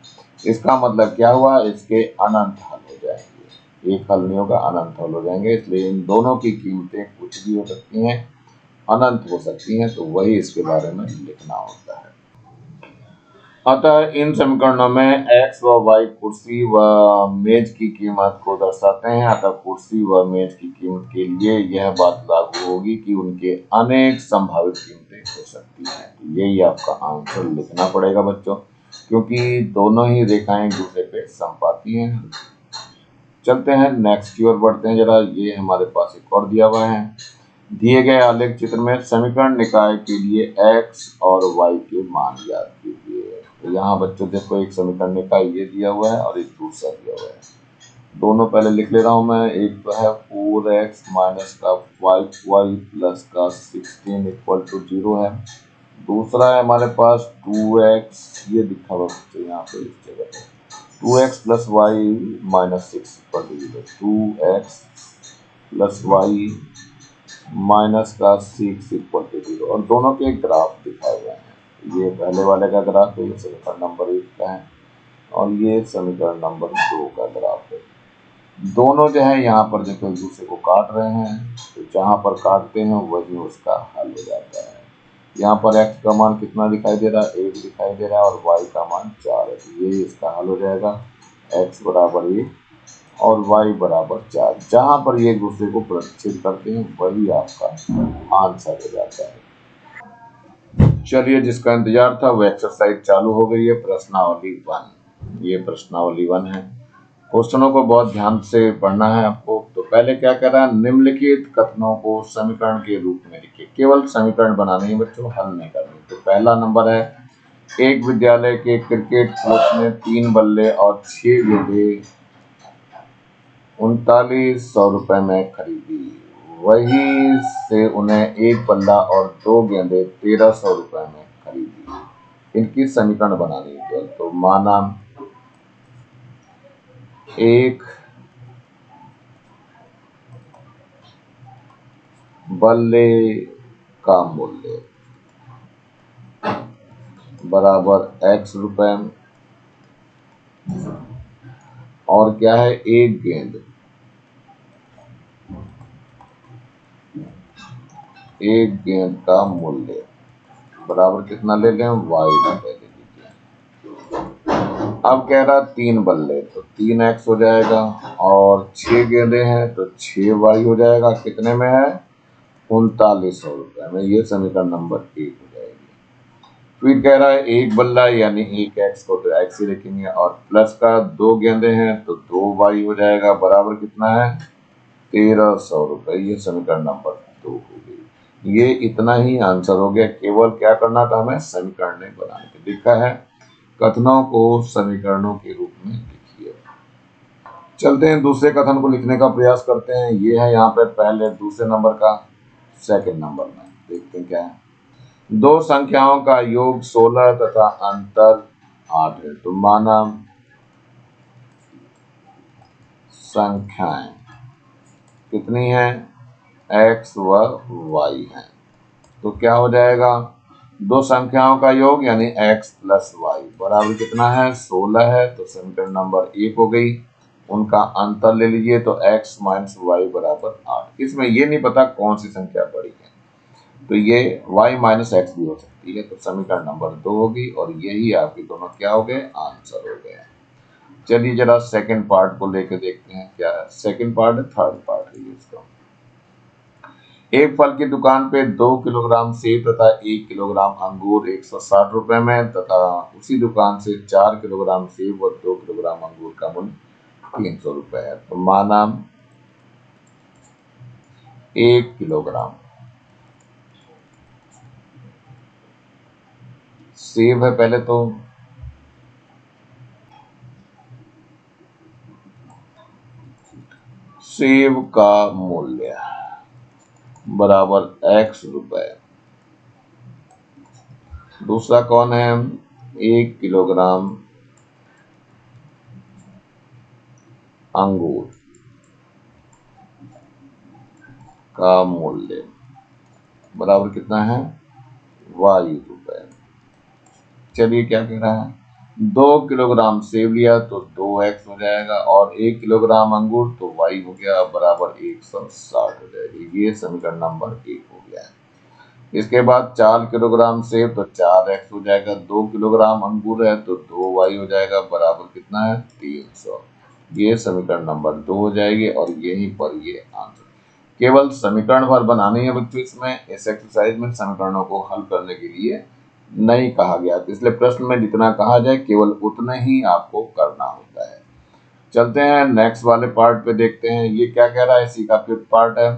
इसका मतलब क्या हुआ, इसके अनंत हल हो जाएंगे, एक हल नहीं होगा, अनंत हल हो जाएंगे। इसलिए इन दोनों की कीमतें कुछ भी हो सकती हैं, अनंत हो सकती हैं, तो वही इसके बारे में लिखना होता है। अतः इन समीकरणों में x व y कुर्सी व मेज की कीमत को दर्शाते हैं। अतः कुर्सी व मेज की कीमत के लिए यह बात लागू होगी कि उनके अनेक संभावित कीमतें हो सकती हैं। तो यही आपका आंसर लिखना पड़ेगा बच्चों, क्योंकि दोनों ही रेखाएं एक दूसरे पे समपाती हैं। चलते हैं नेक्स्ट की ओर बढ़ते हैं जरा। ये हमारे पास एक और दिया हुआ है, दिए गए आलेख चित्र में समीकरण निकाय के लिए x और y के मान ज्ञात कीजिए। तो यहाँ बच्चों देखो एक समीकरण निकाय ये दिया हुआ है और एक दूसरा दिया हुआ है। दोनों पहले लिख ले रहा हूँ मैं। एक तो है 4x माइनस का 5y प्लस का 16 इक्वल टू 0 है। दूसरा है हमारे पास 2x, ये दिखा हुआ बच्चों यहाँ पे इस जगह पे 2x plus Y minus 6 equal to 0। 2x plus Y minus का 6 इक्वल टू 0 और दोनों के ग्राफ दिखाए गए हैं। ये पहले वाले का ग्राफ है, ये समीकरण नंबर 1 का है और ये समीकरण नंबर 2 का ग्राफ है। दोनों जो है यहाँ पर देखो एक दूसरे को काट रहे हैं, तो जहाँ पर काटते हैं वही उसका हल हो जाता है। यहाँ पर x का मान कितना दिखाई दे रहा है, 1 दिखाई दे रहा है और y का मान 4 है, तो ये इसका हल हो जाएगा। x बराबर 1 और y बराबर 4, जहाँ पर ये एक दूसरे को प्रतिच्छेद करते हैं वही आपका आंसर हो जाता है। चलिए, जिसका इंतजार था वो एक्सरसाइज चालू हो गई है। प्रश्नावली 1, ये प्रश्नावली 1 है। क्वेश्चनों को बहुत ध्यान से पढ़ना है आपको। तो पहले क्या कर रहा है, निम्नलिखित कथनों को समीकरण के रूप में लिखिए। केवल समीकरण बनाने हैं बच्चों, हल नहीं करनी। तो पहला नंबर है, एक विद्यालय के क्रिकेट कोच ने 3 बल्ले और 6 गेंदें 3900 रुपए में खरीदी। वहीं से उन्हें 1 बल्ला और 2 गेंदें 1300 रुपए में खरीदी। इनकी समीकरण बनानी है। तो माना एक बल्ले का मूल्य बराबर x रुपए और क्या है, एक गेंद का मूल्य बराबर कितना ले लें, y रुपए ले लीजिए। अब कह रहा 3 बल्ले, तो 3x हो जाएगा और 6 गेंदे हैं तो 6y हो जाएगा। कितने में है, 3900 रुपए में। ये समीकरण नंबर 1 हो जाएगी। फिर कह रहा है एक बल्ला यानी एक x को तो x ही लिखेंगे और प्लस का 2 गेंदे हैं तो 2y हो जाएगा, बराबर कितना है, 1300 रुपए। ये समीकरण नंबर 2 हो गई। ये इतना ही आंसर हो गया। केवल क्या करना था हमें, समीकरण नहीं बनाने के। लिखा है कथनों को समीकरणों के रूप में लिखिए। चलते हैं दूसरे कथन को लिखने का प्रयास करते हैं। ये है यहाँ पे पहले दूसरे नंबर का, सेकंड नंबर में देखते हैं क्या है। दो संख्याओं का योग 16 तथा अंतर 8 है। तो माना संख्याएं कितनी हैं, x व y हैं। तो क्या हो जाएगा, दो संख्याओं का योग यानी x प्लस y बराबर कितना है, 16 है। तो समीकरण नंबर 1 हो गई। उनका अंतर ले लीजिए, तो x माइनस वाई बराबर 8। इसमें ये नहीं पता कौन सी संख्या बड़ी है, तो ये y माइनस एक्स भी हो सकती है। तो समीकरण नंबर 2 होगी और यही आपके दोनों क्या हो गए, आंसर हो गए। चलिए जरा सेकंड पार्ट को लेकर देखते हैं क्या है। सेकंड पार्ट है, थर्ड पार्ट है इसका। एक फल की दुकान पे 2 किलोग्राम सेब तथा 1 किलोग्राम अंगूर 160 रुपए में तथा उसी दुकान से 4 किलोग्राम सेब और 2 किलोग्राम अंगूर का मूल्य 300 रुपए है। तो माना 1 किलोग्राम सेब है, पहले तो सेब का मूल्य बराबर x रुपए। दूसरा कौन है, 1 किलोग्राम अंगूर का मूल्य बराबर कितना है, y रुपए। चलिए क्या कह रहा है, 2 किलोग्राम सेब लिया तो 2x हो जाएगा और 1 किलोग्राम अंगूर तो y हो गया बराबर 160 हो जाएगी। ये समीकरण नंबर 1 हो गया है। इसके बाद 4 किलोग्राम सेब तो 4x हो जाएगा, 2 किलोग्राम अंगूर है तो 2y हो जाएगा बराबर कितना है, 300। ये समीकरण नंबर 2 हो जाएगी और यहीं पर ये आंसर। केवल समीकरण भर बनानी है बच्चों। इसमें इस एक्सरसाइज में समीकरणों को हल करने के लिए नहीं कहा गया, तो इसलिए प्रश्न में जितना कहा जाए केवल उतना ही आपको करना होता है। चलते हैं नेक्स्ट वाले पार्ट पे देखते हैं। ये क्या कह रहा है, इसी का फिफ्थ पार्ट है,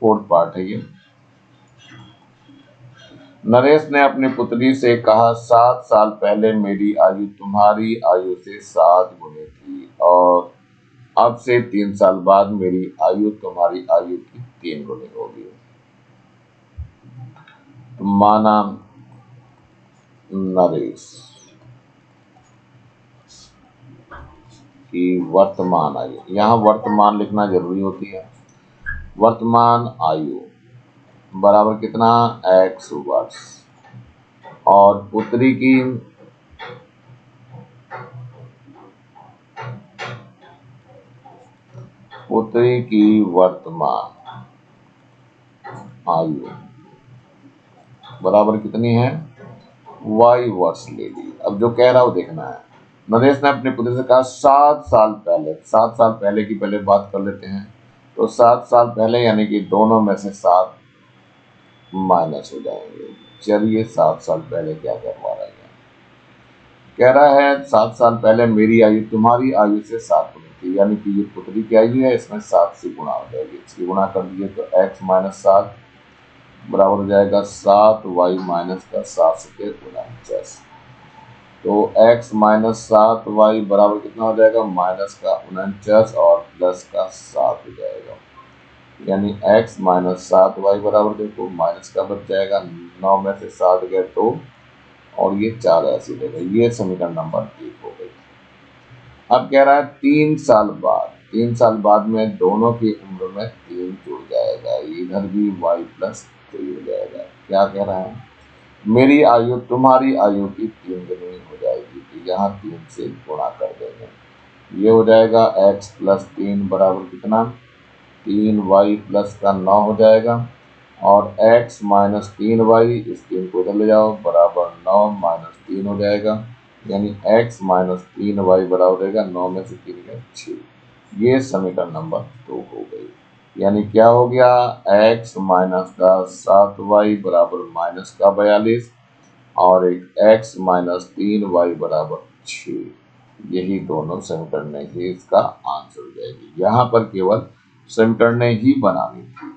फोर्थ पार्ट है ये। नरेश ने अपनी पुत्री से कहा, 7 साल पहले मेरी आयु तुम्हारी आयु से 7 गुनी थी और अब से 3 साल बाद मेरी आयु तुम्हारी आयु की 3 गुनी होगी। तो माना नरेश की वर्तमान आयु, यहाँ वर्तमान लिखना जरूरी होती है। वर्तमान आयु बराबर कितना, x वर्ष, और पुत्री की वर्तमान आयु बराबर कितनी है, y वर्ष ले ली। अब जो कह रहा हो देखना है। नरेश ने अपने पुत्र से कहा, 7 साल पहले, 7 साल पहले की पहले बात कर लेते हैं। तो 7 साल पहले यानी कि दोनों में से 7 माइनस हो जाएंगे। चलिए 7 साल पहले क्या करवा रहा है, कह रहा है 7 साल पहले मेरी आयु तुम्हारी आयु से 7 गुनी थी, यानी कि ये पुत्री की आयु है, इसमें 7 से गुणा हो जाएगी। इसकी गुणा कर दीजिए तो x माइनस 7 बराबर हो जाएगा 7y माइनस का 7 से 49। तो x माइनस 7y बराबर कितना हो जाएगा, माइनस का 49 और प्लस का 7 हो जाएगा। यानी x माइनस 7y बराबर देखो माइनस का बच जाएगा, 9 में से 7 गए 2 और ये 4 ऐसे देगा। ये समीकरण नंबर 1 हो गई। अब कह रहा है 3 साल बाद, 3 साल बाद में दोनों की उम्र में 3 जुड़ जाएगा, इधर भी y प्लस 3 हो जाएगा। क्या कह रहा है, मेरी आयु तुम्हारी आयु की 3 गुनी हो जाएगी। तो यहाँ 3 से गुणा कर देंगे, ये हो जाएगा x प्लस 3 बराबर कितना, 3y प्लस का 9 हो जाएगा, और x माइनस 3y, इस 3 को इधर ले जाओ, बराबर 9 माइनस 3 हो जाएगा। यानी x माइनस 3y बराबर रहेगा 9 में से 3 में 6। ये समीकरण नंबर 2 हो गई। यानी क्या हो गया, x माइनस का 7y बराबर माइनस का 42 और एक x माइनस 3y बराबर 6। यही दोनों समीकरण ही इसका आंसर हो जाएगी। यहाँ पर केवल समीकरण ही बनानी थी।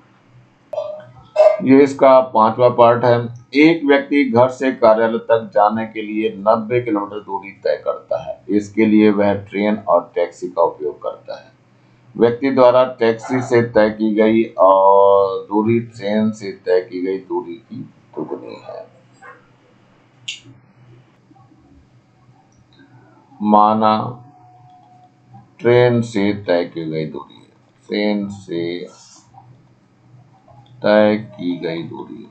ये इसका 5वां पार्ट है। एक व्यक्ति घर से कार्यालय तक जाने के लिए 90 किलोमीटर दूरी तय करता है। इसके लिए वह ट्रेन और टैक्सी का उपयोग करता है। व्यक्ति द्वारा टैक्सी से तय की गई और दूरी ट्रेन से तय की गई दूरी की दुगनी है। माना ट्रेन से तय की गई दूरी है, ट्रेन से तय की गई दूरी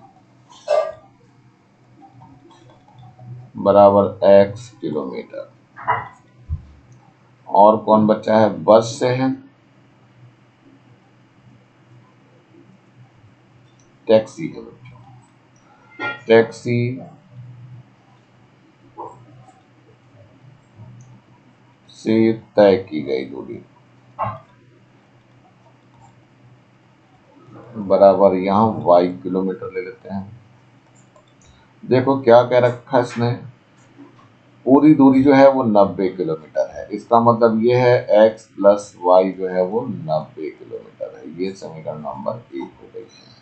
बराबर x किलोमीटर। और कौन बचा है, बस से है, टैक्सी है बच्चों, टैक्सी से तय की गई दूरी बराबर यहाँ y किलोमीटर ले लेते हैं। देखो क्या कह रखा है इसने, पूरी दूरी जो है वो 90 किलोमीटर है। इसका मतलब ये है x प्लस वाई जो है वो 90 किलोमीटर है। ये समीकरण नंबर 1 हो गई है।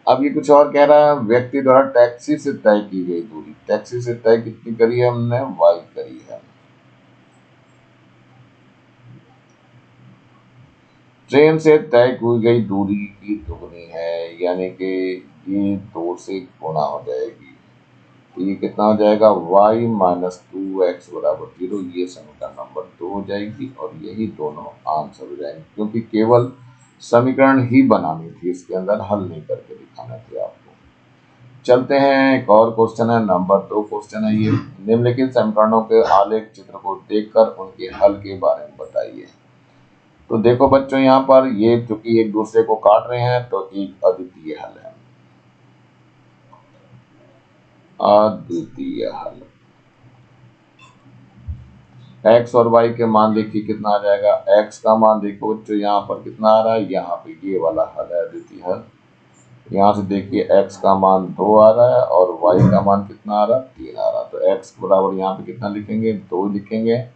अब ये कुछ और कह रहा है, व्यक्ति द्वारा टैक्सी से तय की गई दूरी, टैक्सी से तय कितनी करी है हमने, y करी है। ट्रेन से तय की गई दूरी की दुगनी है, यानी कि ये 2 से गुणा हो जाएगी। तो ये कितना हो जाएगा, y माइनस 2x बराबर 0। ये समीकरण नंबर 2 हो जाएगी और यही दोनों आंसर हो जाएंगे, क्योंकि केवल समीकरण ही बनानी थी, इसके अंदर हल नहीं करके दिखाना थी आपको। चलते हैं, एक और क्वेश्चन है, नंबर 2 क्वेश्चन है ये। निम्नलिखित समीकरणों के आलेख चित्र को देखकर उनके हल के बारे में बताइए। तो देखो बच्चों, यहाँ पर ये चूंकि एक दूसरे को काट रहे हैं तो एक अद्वितीय हल है, अद्वितीय हल। x और y के मान देखिए कितना आ जाएगा, x का मान देखो बच्चों यहाँ पर कितना आ रहा है, यहाँ पे ये वाला हल है अद्वितीय हल। यहाँ से देखिए x का मान 2 आ रहा है और y का मान कितना आ रहा है, 3 आ रहा है। तो x बराबर यहाँ पे कितना लिखेंगे, 2 लिखेंगे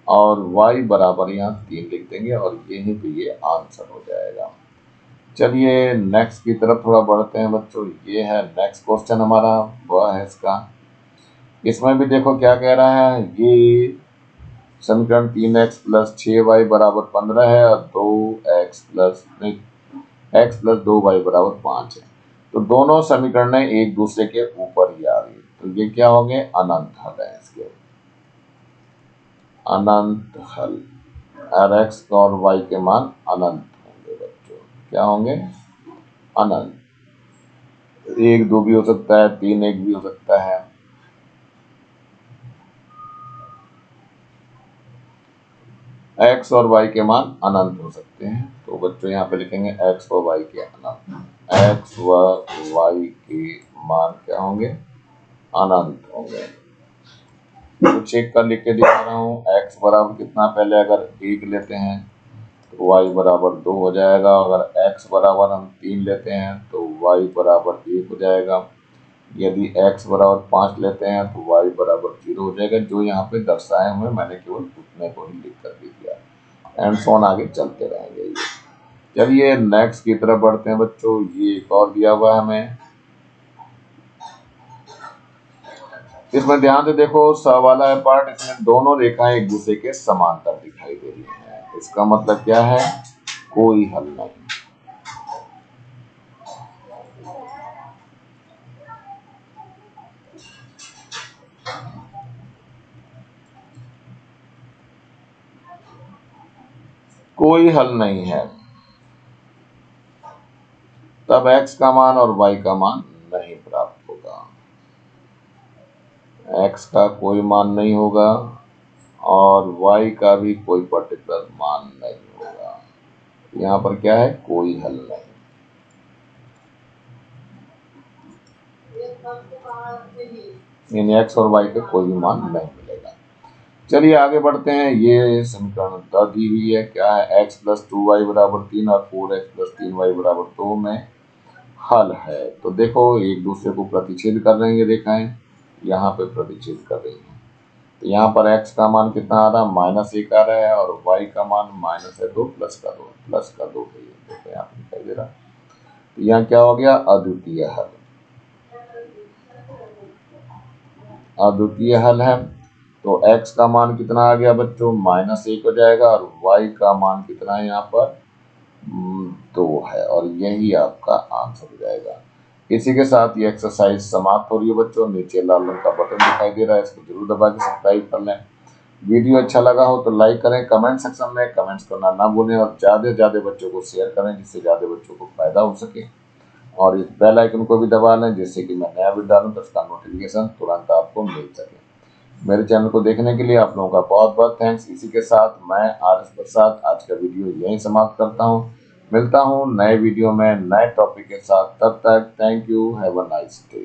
और y बराबर यहाँ 3 लिख देंगे और यहीं पे ये आंसर हो जाएगा। चलिए नेक्स्ट की तरफ थोड़ा बढ़ते हैं बच्चों। ये है नेक्स्ट क्वेश्चन हमारा, वह है इसका। इसमें भी देखो क्या कह रहा है। ये समीकरण 3x प्लस 6y बराबर 15 है और 2x प्लस 2y बराबर 5 है। तो दोनों समीकरणें एक दूसरे के ऊपर ही आ रही है, तो ये क्या होंगे, अनंत हल है इसके, अनंत हल। और x और y के मान अनंत होंगे बच्चों, क्या होंगे, अनंत। 1 2 भी हो सकता है, 3 1 भी हो सकता है। x और y के मान अनंत हो सकते हैं, तो बच्चों यहाँ पे लिखेंगे x और y के अनंत, x व y के मान क्या होंगे, अनंत होंगे। तो चेक कर लिख के दिखा रहा हूँ। x बराबर कितना, पहले अगर 1 लेते हैं तो y बराबर 2 हो जाएगा। अगर x बराबर हम 3 लेते हैं तो y बराबर 1 हो जाएगा। यदि x बराबर 5 लेते हैं तो y बराबर 0 हो जाएगा। जो यहाँ पे दर्शाए हुए मैंने केवल उतने को ही लिख कर दे दिया, एंड सोन आगे चलते रहेंगे। चलिए नेक्स्ट की तरफ बढ़ते हैं बच्चों। ये एक और दिया हुआ है हमें, इसमें ध्यान से देखो, स वाला है पार्ट, इसमें दोनों रेखाएं एक दूसरे के समांतर दिखाई दे रही हैं। इसका मतलब क्या है, कोई हल नहीं। कोई हल नहीं है, तब x का मान और y का मान नहीं प्राप्त होगा। x का कोई मान नहीं होगा और y का भी कोई पर्टिकुलर मान नहीं होगा। यहाँ पर क्या है, कोई हल नहीं। इन x और y के कोई भी मान नहीं मिलेगा। चलिए आगे बढ़ते हैं। ये समीकरण दी हुई है, क्या है, x प्लस 2y बराबर 3 और 4x प्लस 3y बराबर 2 में हल है। तो देखो एक दूसरे को प्रतिच्छेद कर रही है रेखाएं, यहाँ पे प्रतिच्छेद कर रही हैं। तो यहाँ पर x का मान कितना आ रहा है, -1 आ रहा है, और y का मान -2 प्लस का 2 है। देखो यहाँ पे दिखाई दे रहा है। तो यहाँ क्या हो गया, अद्वितीय हल। अद्वितीय हल है, तो x का मान कितना आ गया बच्चों, -1 हो जाएगा, और y का मान कितना है यहाँ पर, 2 है, और यही आपका आंसर हो जाएगा। इसी के साथ ये एक्सरसाइज समाप्त हो रही है बच्चों। नीचे लाल रंग का बटन दिखाई दे रहा है, इसको जरूर दबा के सब्सक्राइब कर लें। वीडियो अच्छा लगा हो तो लाइक करें, कमेंट सेक्शन में कमेंट्स करना ना भूलें, और ज़्यादा से ज़्यादा बच्चों को शेयर करें जिससे ज़्यादा बच्चों को फायदा हो सके। और इस बेल आइकन को भी दबा लें जिससे कि मैं नया वीडियो डालूं तो उसका नोटिफिकेशन तुरंत आपको मिल सके। मेरे चैनल को देखने के लिए आप लोगों का बहुत बहुत थैंक्स। इसी के साथ मैं RS प्रसाद आज का वीडियो यहीं समाप्त करता हूँ। मिलता हूँ नए वीडियो में नए टॉपिक के साथ, तब तक thank you, have a nice day.